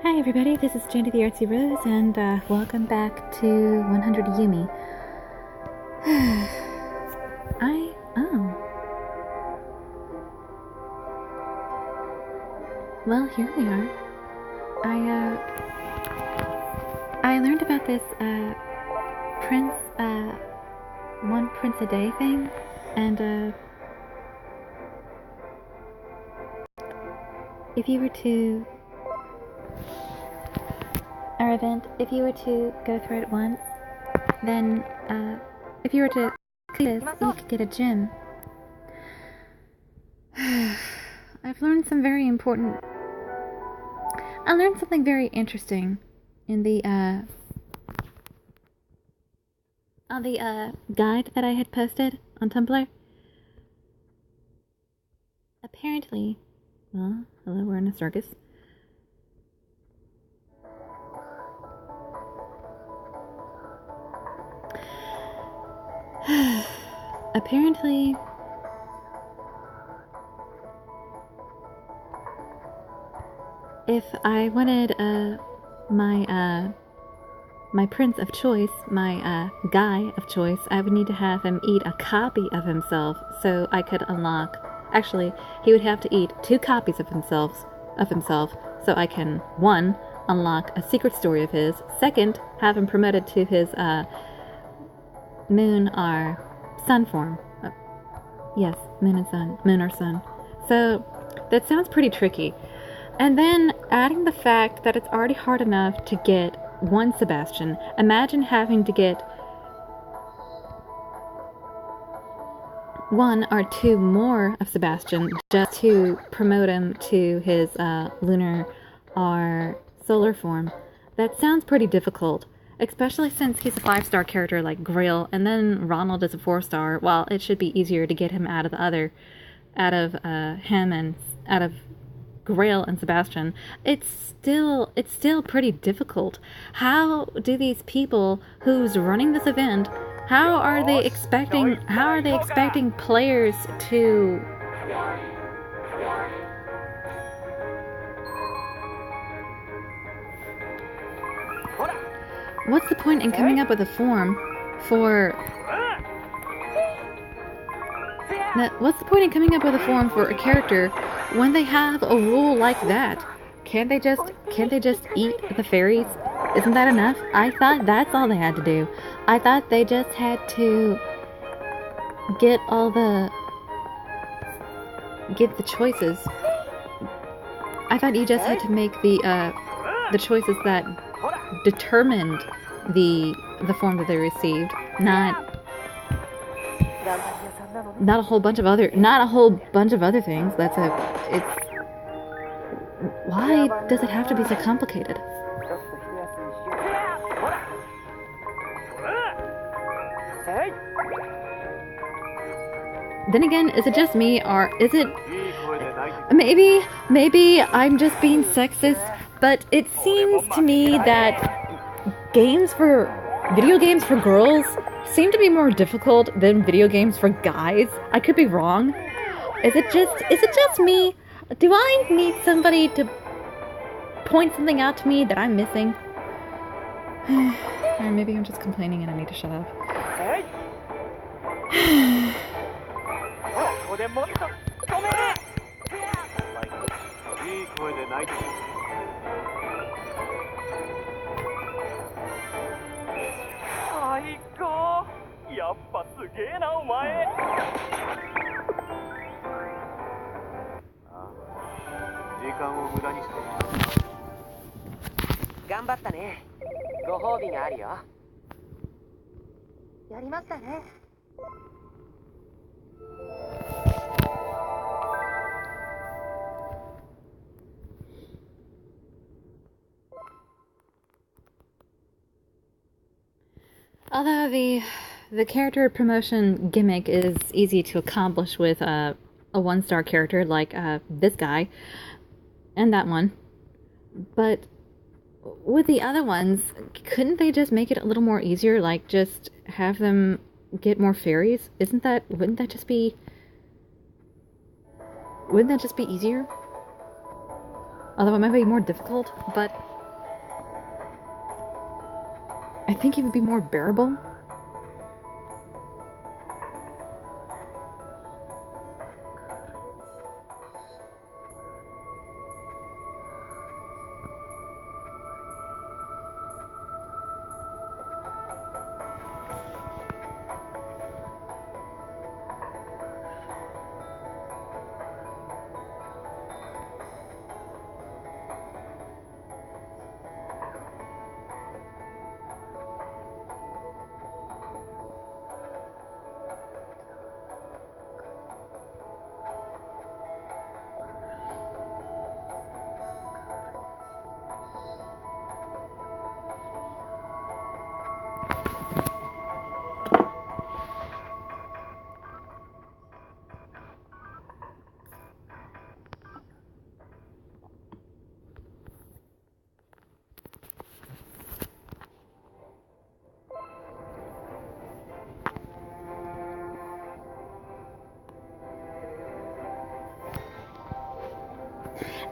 Hi everybody, this is Jandy the Artsy-Rose, and welcome back to 100 Yume. Well, here we are. I learned about this, prince, one prince a day thing, and, if you were to go through it once, then, if you were to complete this, you could get a gem. I've learned something very interesting in the, on the, guide that I had posted on Tumblr. Apparently, well, hello, we're in a circus. Apparently, if I wanted my prince of choice, my guy of choice, I would need to have him eat a copy of himself so I could unlock. Actually, he would have to eat 2 copies of himself so I can 1. Unlock a secret story of his, 2nd, have him promoted to his moon or sun form. Yes, moon or sun. So that sounds pretty tricky. And then adding the fact that it's already hard enough to get 1 Sebastian, imagine having to get 1 or 2 more of Sebastian just to promote him to his lunar or solar form. That sounds pretty difficult, especially since he's a 5-star character like Grail, and then Ronald is a 4-star. Well, it should be easier to get him out of Grail and Sebastian. It's still pretty difficult. How do these people who's running this event, how are they expecting players to What's the point in coming up with a form for a character when they have a rule like that? Can't they just eat the fairies? Isn't that enough? I thought that's all they had to do. I thought they just had to get the choices. I thought you just had to make the choices that determined the form that they received, not a whole bunch of other things. Why does it have to be so complicated? Then again, is it just me, or is it maybe I'm just being sexist, but it seems to me that video games for girls seem to be more difficult than video games for guys. I could be wrong. Is it just me? Do I need somebody to point something out to me that I'm missing? Or maybe I'm just complaining and I need to shut up. Although the character promotion gimmick is easy to accomplish with a 1-star character like this guy and that one, but with the other ones, couldn't they just make it a little more easier? Like just have them get more fairies? Wouldn't that just be easier? Although it might be more difficult, but I think it would be more bearable.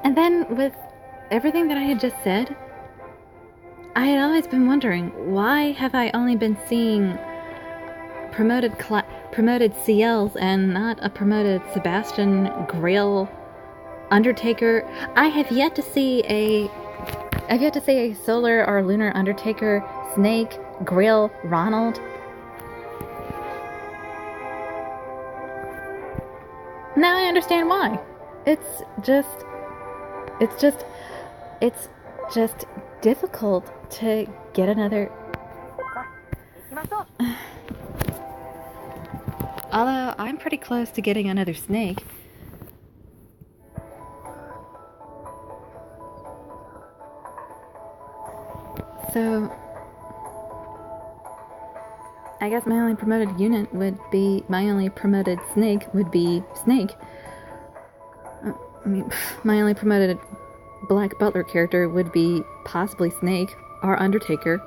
And then, with everything that I had just said, I had always been wondering, why have I only been seeing promoted CLs and not a promoted Sebastian, Grail, Undertaker? I have yet to see a Solar or Lunar Undertaker, Snake, Grail, Ronald. Now I understand why. It's just difficult to get another. Although I'm pretty close to getting another Snake. So I guess my only promoted unit would be, my only promoted Snake would be Snake. I mean, my only promoted Black Butler character would be possibly Snake or Undertaker.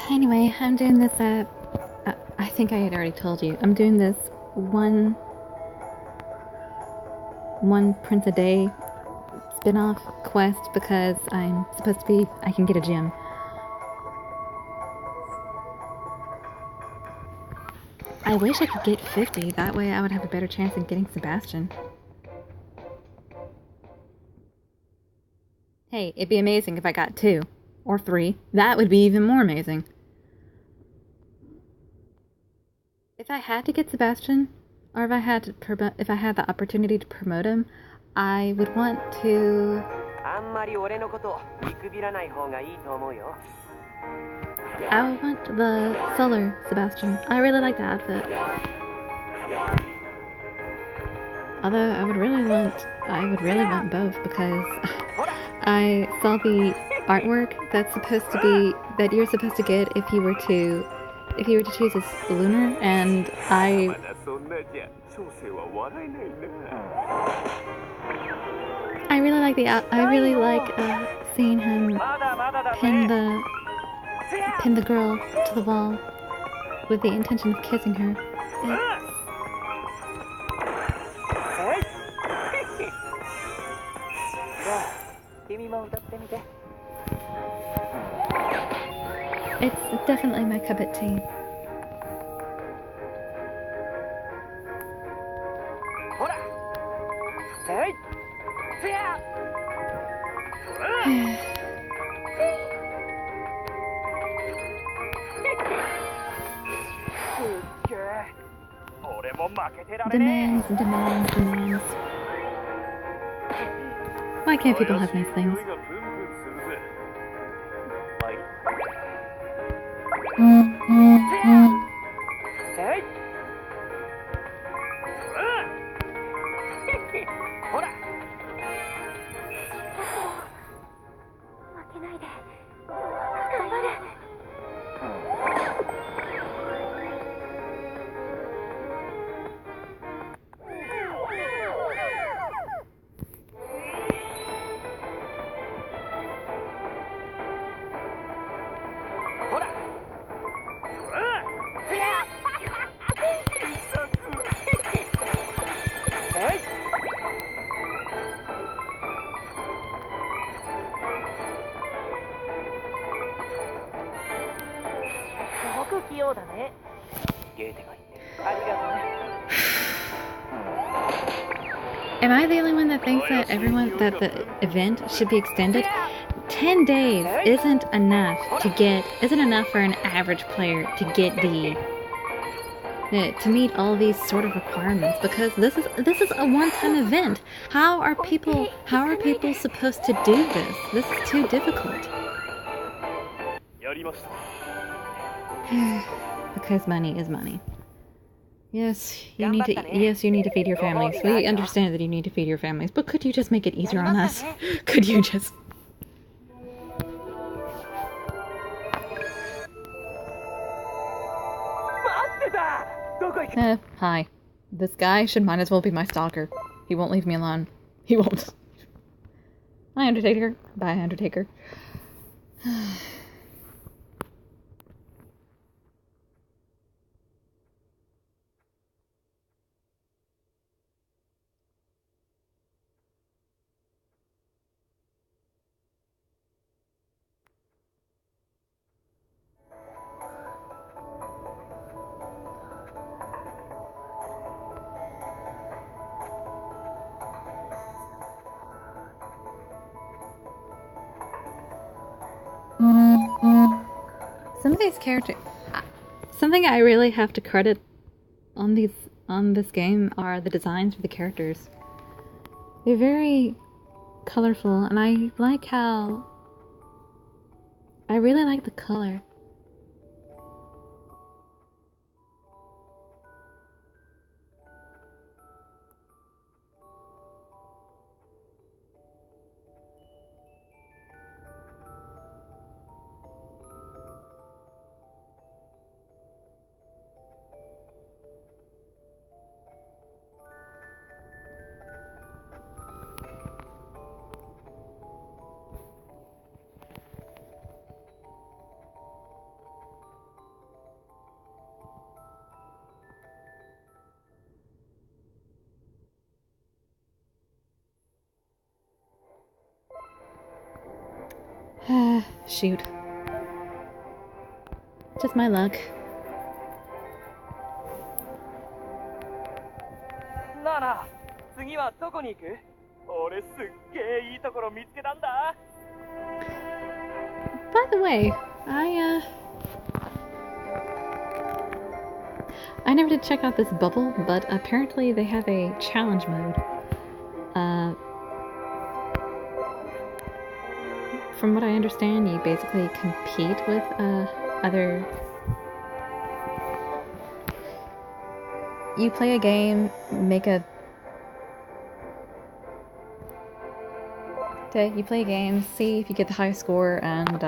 Anyway, I'm doing this, I think I had already told you, I'm doing this one Prince a Day spin-off quest because I'm supposed to be, I can get a gem. I wish I could get 50, that way I would have a better chance of getting Sebastian. Hey, it'd be amazing if I got 2 or 3. That would be even more amazing. If I had to get Sebastian, or if I had the opportunity to promote him, I would want to. I would want the Solar Sebastian. I really like the outfit. Although I would really want both, because I saw the artwork that you're supposed to get if you were to choose as Lunar, and I really like seeing him pin the girl to the wall with the intention of kissing her. It's definitely my cup of tea. Demands. Why can't people have nice things? Am I the only one that thinks that the event should be extended? 10 days isn't enough for an average player to get to meet all these sort of requirements, because this is a one-time event. How are people supposed to do this? This is too difficult. Because money is money. Yes, you need to feed your families. We understand that you need to feed your families, but could you just make it easier on us? Could you just... Hi. This guy might as well be my stalker. He won't leave me alone. He won't. Hi, Undertaker. Bye, Undertaker. Some of these characters, something I really have to credit on this game are the designs for the characters. They're very colorful, and I really like the color. Shoot. Just my luck. By the way, I never did check out this bubble, but apparently they have a challenge mode. From what I understand, you basically compete with other... You play a game, you play a game, see if you get the highest score, and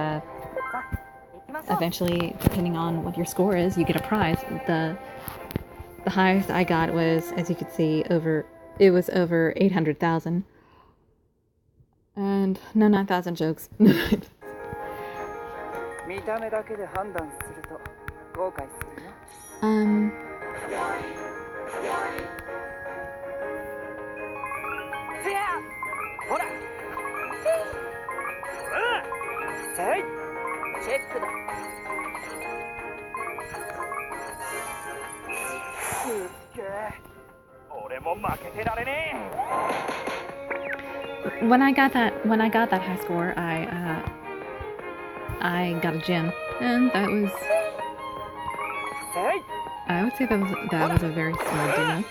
eventually, depending on what your score is, you get a prize. The highest I got was, as you could see, over 800,000. And no, 9,000 jokes. When I got that high score, I got a gem, and that was, I would say that was a very small deal.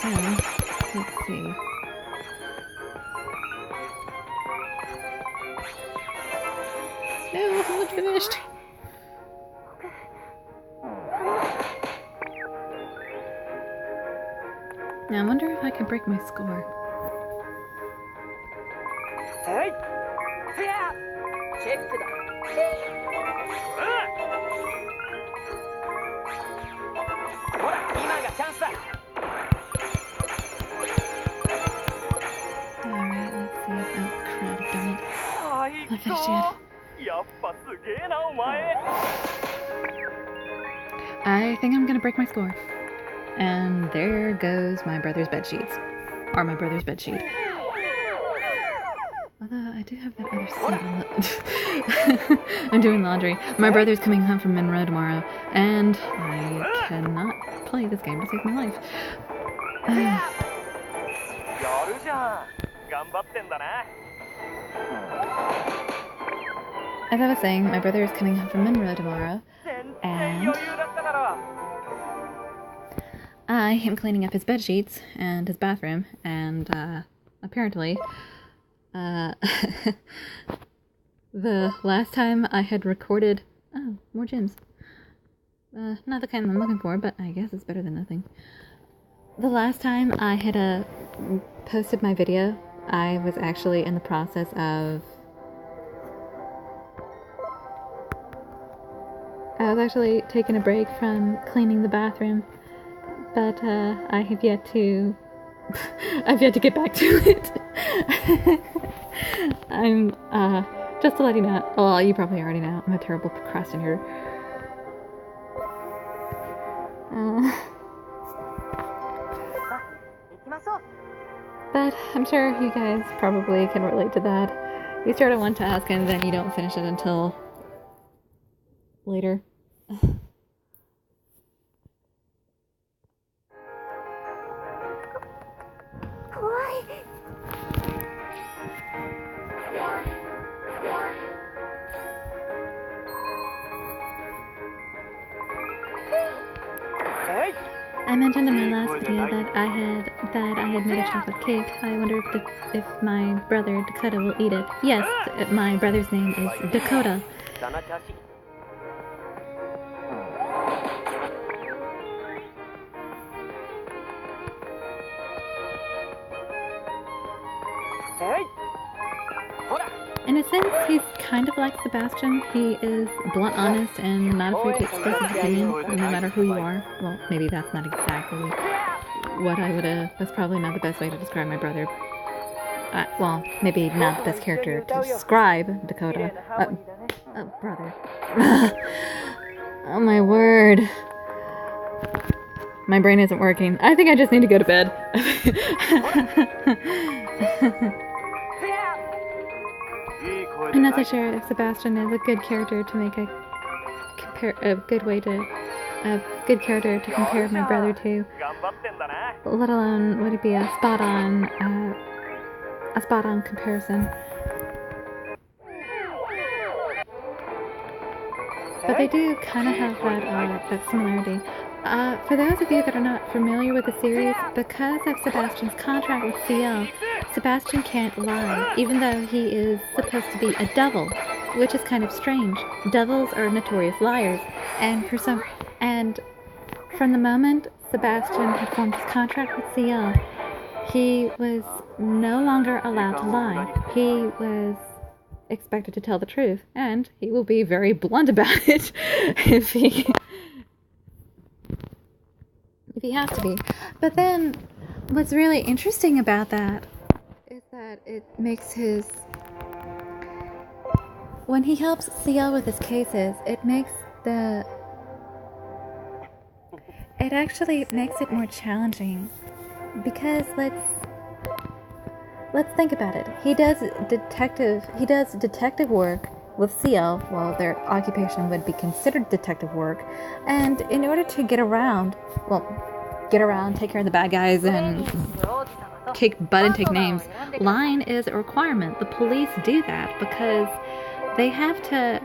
So, let's see. No, I'm not finished. Now I wonder if I can break my score. Alright, let's see. Oh crap, darn it. I'm not finished yet. I think I'm gonna break my score. And there goes my brother's bedsheets. Or my brother's bedsheet. Although I do have that other set. I'm doing laundry. My brother's coming home from Monroe tomorrow, and I cannot play this game to save my life. As I was saying, my brother is coming home from Monroe tomorrow, and I am cleaning up his bed sheets and his bathroom, and apparently, the last time I had recorded... Oh, more gems. Not the kind I'm looking for, but I guess it's better than nothing. The last time I had posted my video, I was actually in the process of... I was actually taking a break from cleaning the bathroom, but I have yet to... I've yet to get back to it. I'm, just to let you know, well, you probably already know, I'm a terrible procrastinator. But I'm sure you guys probably can relate to that. You start on one task and then you don't finish it until later. I mentioned in my last video that I had made a chocolate cake. I wonder if my brother Dakota will eat it. Yes, my brother's name is Dakota. In a sense, he's kind of like Sebastian. He is blunt, honest, and not afraid to express his opinion, no matter who you are. Well, maybe that's not exactly what I would have... That's probably not the best way to describe my brother. Well, maybe not the best character to describe Dakota. Brother. Oh my word. My brain isn't working. I think I just need to go to bed. I'm not so sure if Sebastian is a good character to make a good character to compare my brother to, let alone would it be a spot on comparison. But they do kind of have that similarity. For those of you that are not familiar with the series, because of Sebastian's contract with CL, Sebastian can't lie, even though he is supposed to be a devil, which is kind of strange. Devils are notorious liars, and from the moment Sebastian had formed his contract with CL, he was no longer allowed to lie. He was expected to tell the truth, and he will be very blunt about it if he has to be. But then, what's really interesting about that is that it makes his... When he helps CL with his cases, it actually makes it more challenging. Because let's think about it. He does detective work with CL, well, their occupation would be considered detective work, and in order to get around, take care of the bad guys and kick butt and take names, lying is a requirement. The police do that because they have to...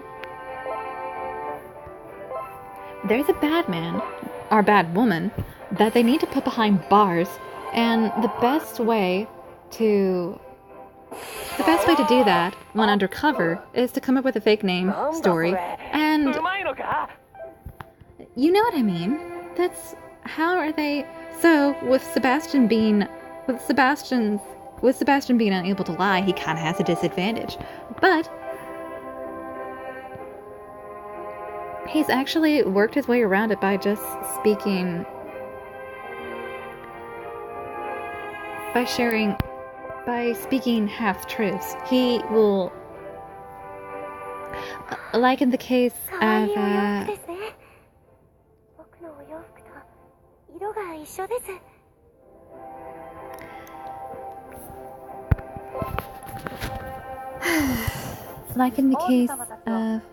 There's a bad man, or bad woman, that they need to put behind bars, and the best way to do that when undercover is to come up with a fake name story, and you know what I mean. That's how are they... So with Sebastian being unable to lie, he kind of has a disadvantage, but he's actually worked his way around it by just speaking, by speaking half-truths. He will, like in the case of,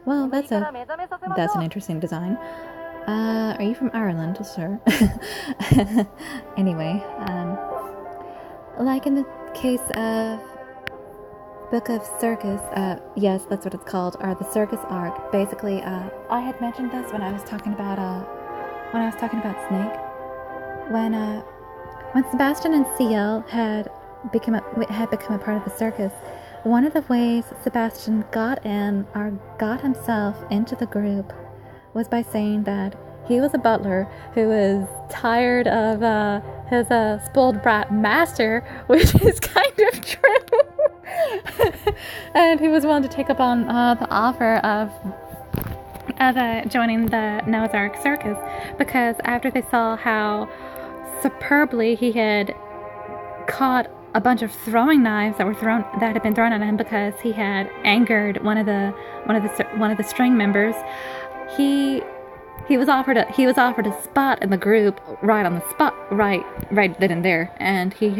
well, that's an interesting design. Are you from Ireland? Sure. Anyway, like in the case of Book of Circus, yes, that's what it's called, or the Circus Arc. Basically, I had mentioned this when I was talking about Snake. When Sebastian and CL had become a part of the circus, one of the ways Sebastian got himself into the group was by saying that he was a butler who was tired of his spoiled brat master, which is kind of true. And he was willing to take up on the offer of joining the Noah's Ark Circus, because after they saw how superbly he had caught a bunch of throwing knives that had been thrown at him because he had angered one of the string members, he was offered a spot in the group right on the spot, right then and there, and he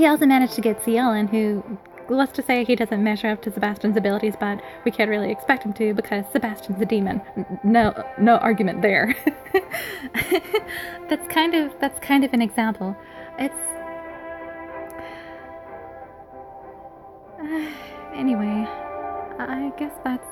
also managed to get CL in, who, let's just say he doesn't measure up to Sebastian's abilities, but we can't really expect him to because Sebastian's a demon. No argument there. That's kind of an example. It's anyway, I guess that's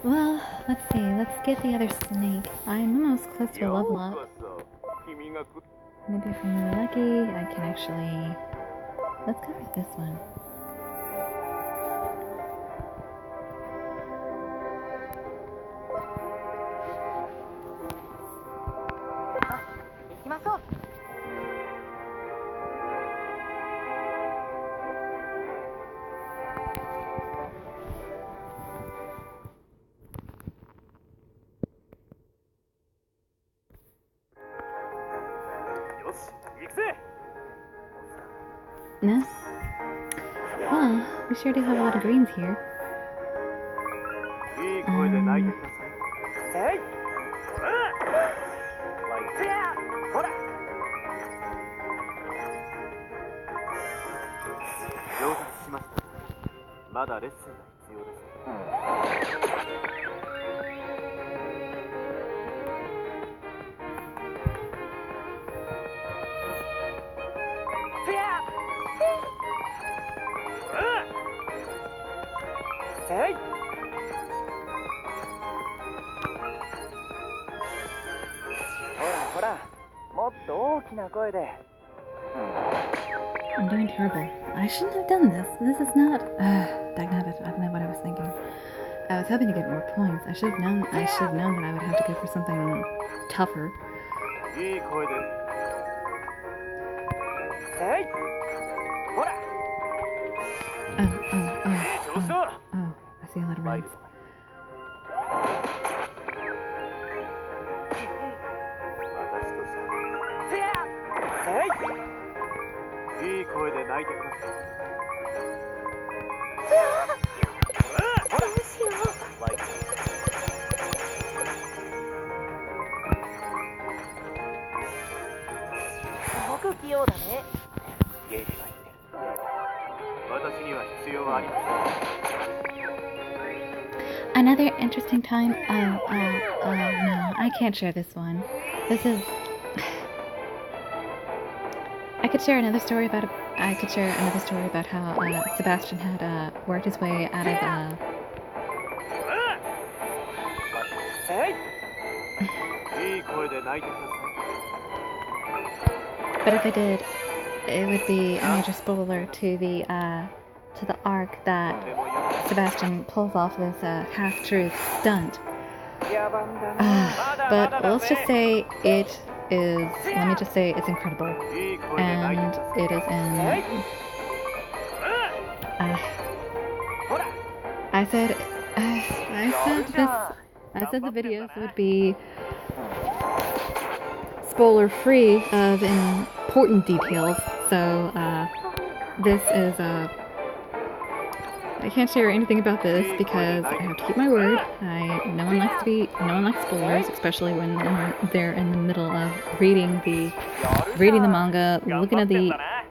well, let's see. Let's get the other snake. I'm almost close to a level up. Maybe if I'm really lucky, I can actually... Let's go with this one. No? Well, we sure do have a lot of greens here. I'm doing terrible. I shouldn't have done this. This is not... Dagnabbit, I don't know what I was thinking. I was hoping to get more points. I should have known that I would have to go for something tougher. Oh, I see a lot of reds. Another interesting time. No, I can't share this one. This is. I could share another story about how Sebastian had worked his way out of. But if I did, it would be a major spoiler to the arc that Sebastian pulls off this half-truth stunt. But let's just say it is. Let me just say it's incredible, and it is in. I said the videos would be spoiler-free of important details, so this is I can't share anything about this because I have to keep my word. No one likes spoilers, especially when they're in the middle of reading the manga,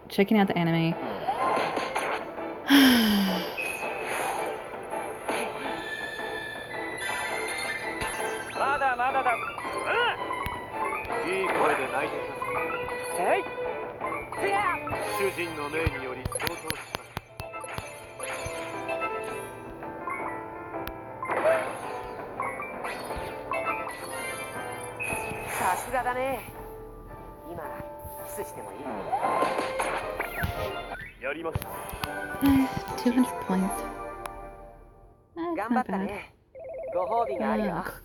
checking out the anime. Uh, 200 points. That's not bad.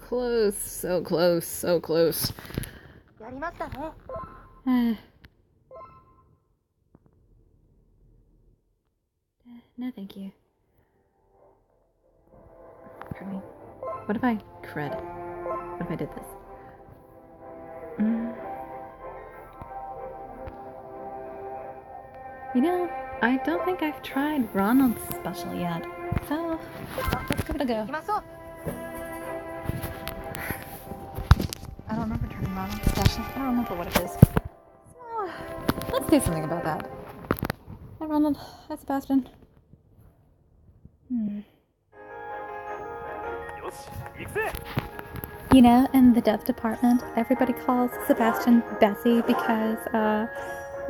Close, so close, so close. No, thank you. Pardon me. What if I crud? What if I did this? You know, I don't think I've tried Ronald's special yet, so let's give it a go. I don't remember trying Ronald's special. I don't remember what it is. So, let's do something about that. Hi, Ronald. Hi, Sebastian. You know, in the death department, everybody calls Sebastian Bessie because,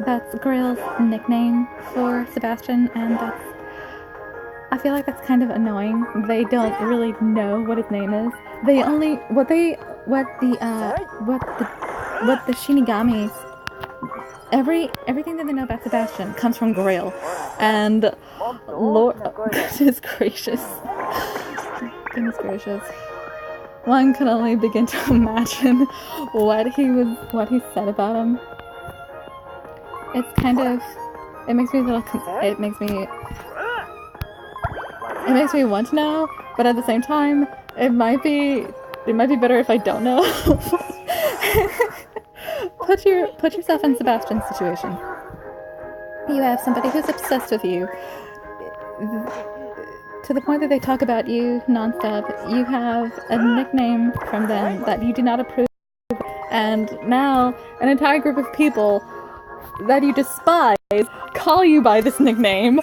that's Grail's nickname for Sebastian, and I feel like that's kind of annoying. They don't really know what his name is. They only, what the Shinigamis, everything that they know about Sebastian comes from Grail, and Lord, goodness gracious. Goodness gracious. One can only begin to imagine what he said about him. It's kind of, it makes me want to know, but at the same time, it might be better if I don't know. Put yourself in Sebastian's situation. You have somebody who's obsessed with you, to the point that they talk about you nonstop. You have a nickname from them that you do not approve, and now an entire group of people that you despise call you by this nickname,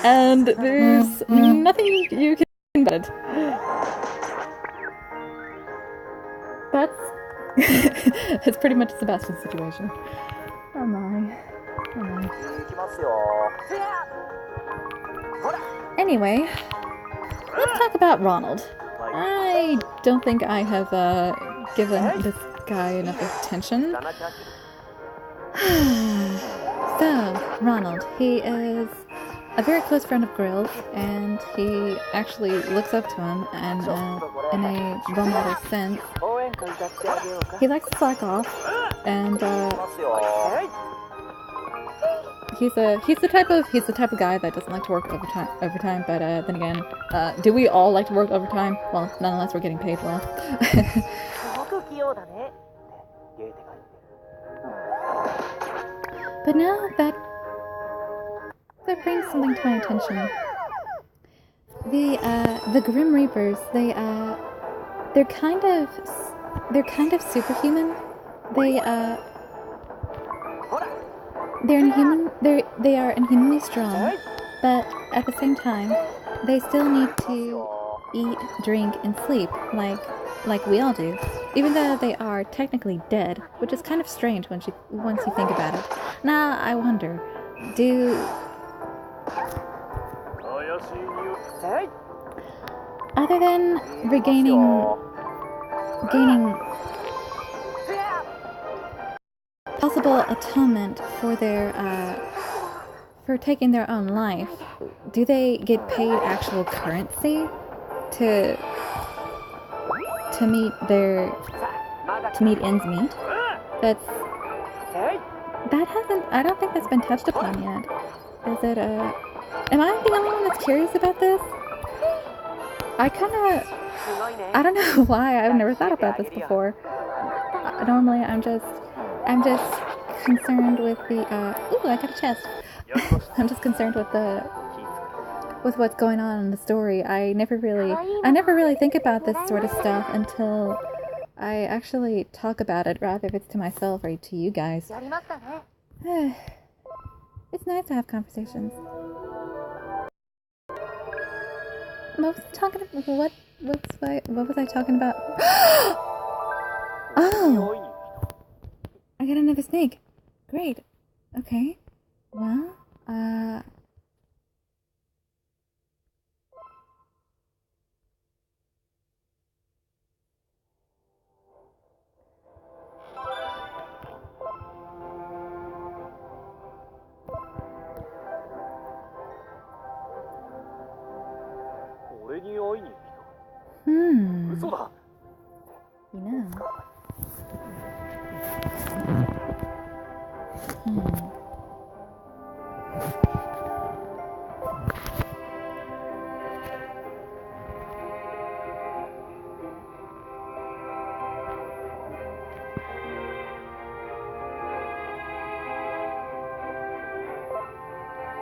and there's nothing you can do about it. That's it's pretty much Sebastian's situation. Oh my. Anyway, let's talk about Ronald. I don't think I have given this guy enough attention. So, Ronald, he is a very close friend of Grill's, and he actually looks up to him, and in a role model sense. He likes to slack off, and he's the type of guy that doesn't like to work overtime. But then again, do we all like to work overtime? Well, not unless we're getting paid well. But now that brings something to my attention. The Grim Reapers, they're kind of superhuman. They are inhumanly strong, but at the same time, they still need to eat, drink, and sleep like we all do, even though they are technically dead, which is kind of strange once you think about it. Now, I wonder, other than gaining possible atonement for for taking their own life, do they get paid actual currency to meet ends meet? I don't think that's been touched upon yet. Is it am I the only one that's curious about this? I don't know why I've never thought about this before. Normally I'm just I'm just concerned with the, ooh, I got a chest. I'm just concerned with with what's going on in the story. I never really think about this sort of stuff until I actually talk about it, rather if it's to myself or to you guys. It's nice to have conversations. What was I talking about? What was I talking about? Oh! I got another snake. Great. Okay. Well, you know.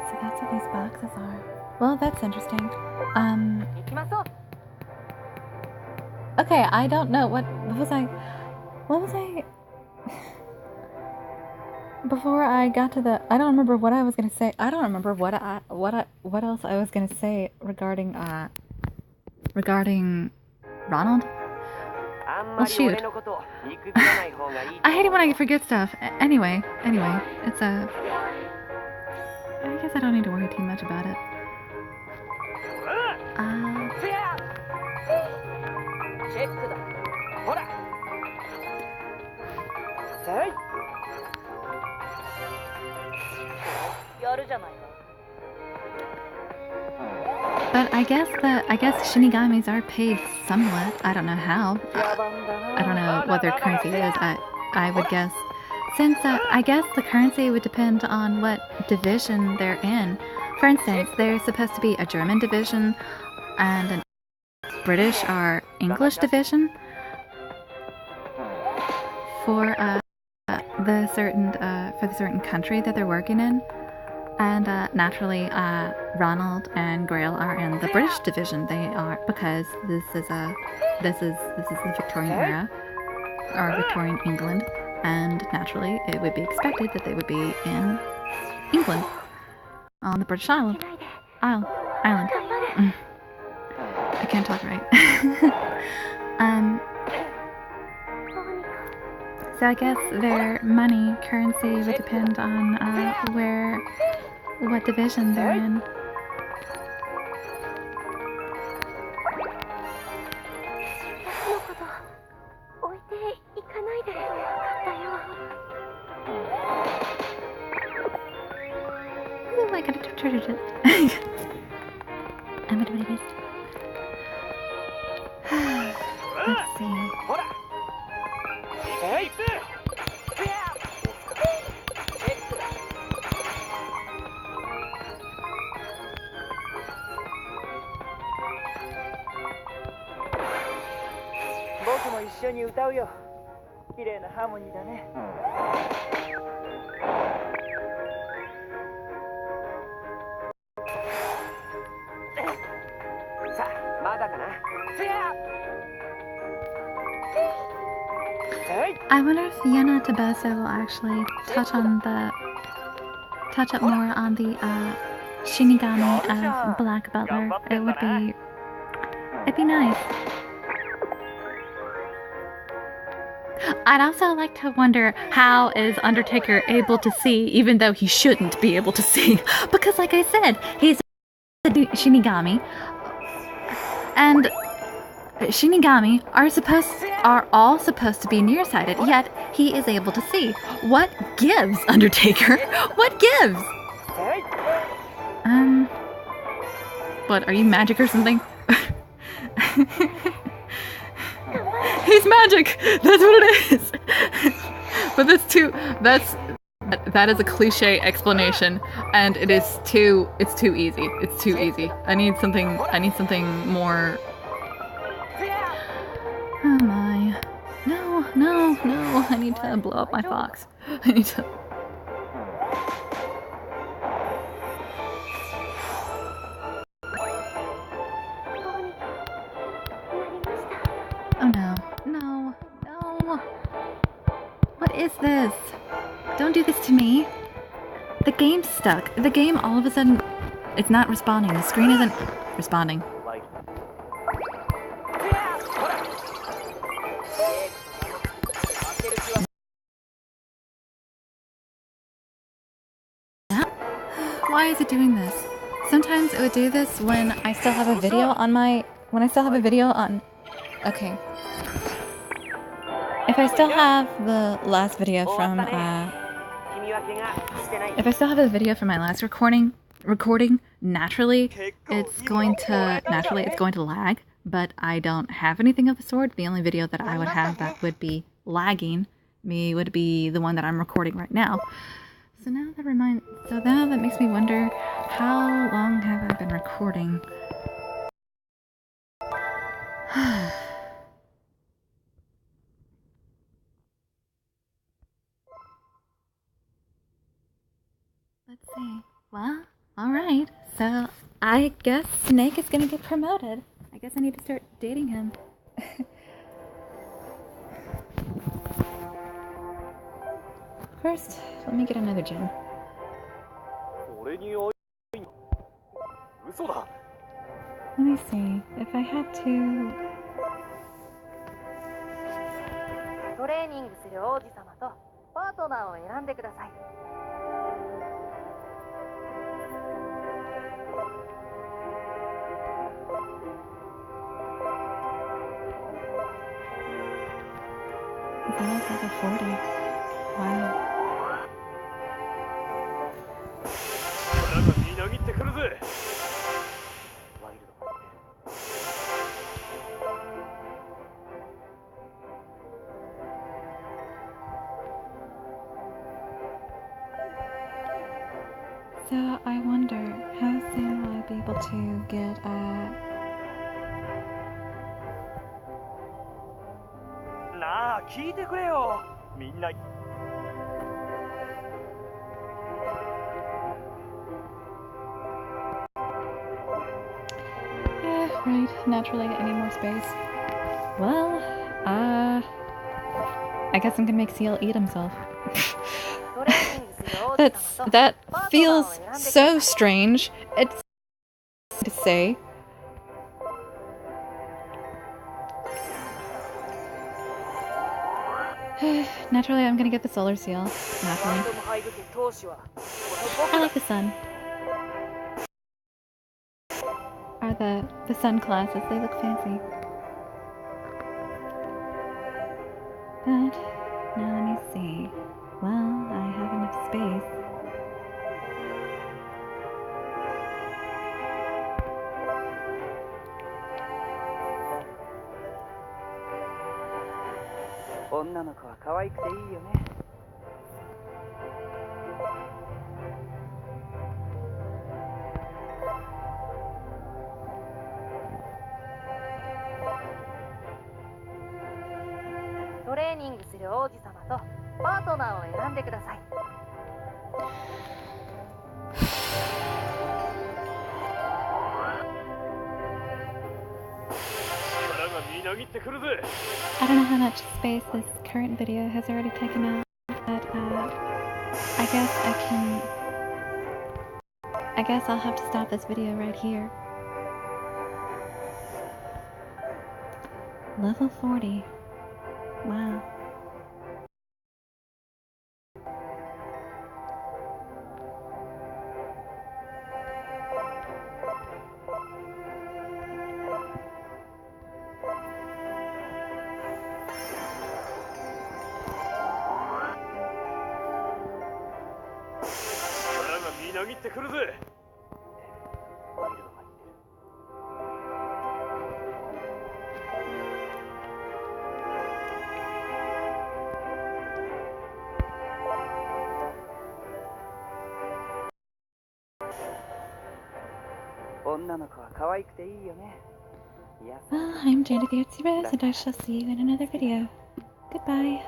So that's what these boxes are. Well, that's interesting. Okay, I don't know what was I before I got to the, I don't remember what I was gonna say. I don't remember what else I was gonna say regarding Ronald. Well, shoot. I hate it when I forget stuff. Anyway, it's I guess I don't need to worry too much about it. But I guess Shinigamis are paid somewhat. I don't know how. I don't know what their currency is. I would guess, since I guess the currency would depend on what division they're in. For instance, there's supposed to be a German division and a British or English division for the certain country that they're working in. And naturally, Ronald and Grail are in the British division. They are, because this is the Victorian era, or Victorian England, and naturally, it would be expected that they would be in England, on the British Island. I can't talk right. So I guess their money currency would depend on what division they're in. Ooh, I got a treasure chest. Let's see. I wonder if Yena Tabasa will actually touch up more on the Shinigami of Black Butler. It'd be nice. I'd also like to wonder, how is Undertaker able to see even though he shouldn't be able to see? Because like I said, he's a Shinigami, and Shinigami are all supposed to be nearsighted, yet he is able to see. What gives, Undertaker? What gives? What, are you magic or something? He's magic! That's what it is! But that is a cliche explanation, and it's too easy. It's too easy. I need something more. Oh my. No. No, no, I need to blow up my fox. I need to... Oh no, no, no. What is this? Don't do this to me. The game's stuck. The game all of a sudden, it's not responding. The screen isn't responding. Why is it doing this? Sometimes it would do this when I still have a video on my... Okay. If I still have the last video from, if I still have the video from my last recording, naturally it's going to lag, but I don't have anything of the sort. The only video that I would have that would be lagging me would be the one that I'm recording right now. So now that makes me wonder, how long have I been recording? Let's see. Well, alright. So, I guess Snake is gonna get promoted. I guess I need to start dating him. First, let me get another gem. Let me see. If I had to... He's almost level 40. Wow. So I wonder, how soon will I be able to get right, naturally I need more space. Well, I guess I'm gonna make Seal eat himself. That feels so strange. It's to say. Naturally, I'm gonna get the solar seal. Naturally. I like the sun. Or the sun classes, they look fancy. But now let me see. Well, I have enough space. I don't know how much space this current video has already taken up, but I guess I'll have to stop this video right here. Level 40. Wow. Well, I'm Jada the Artsy-Rose, and I shall see you in another video. Goodbye.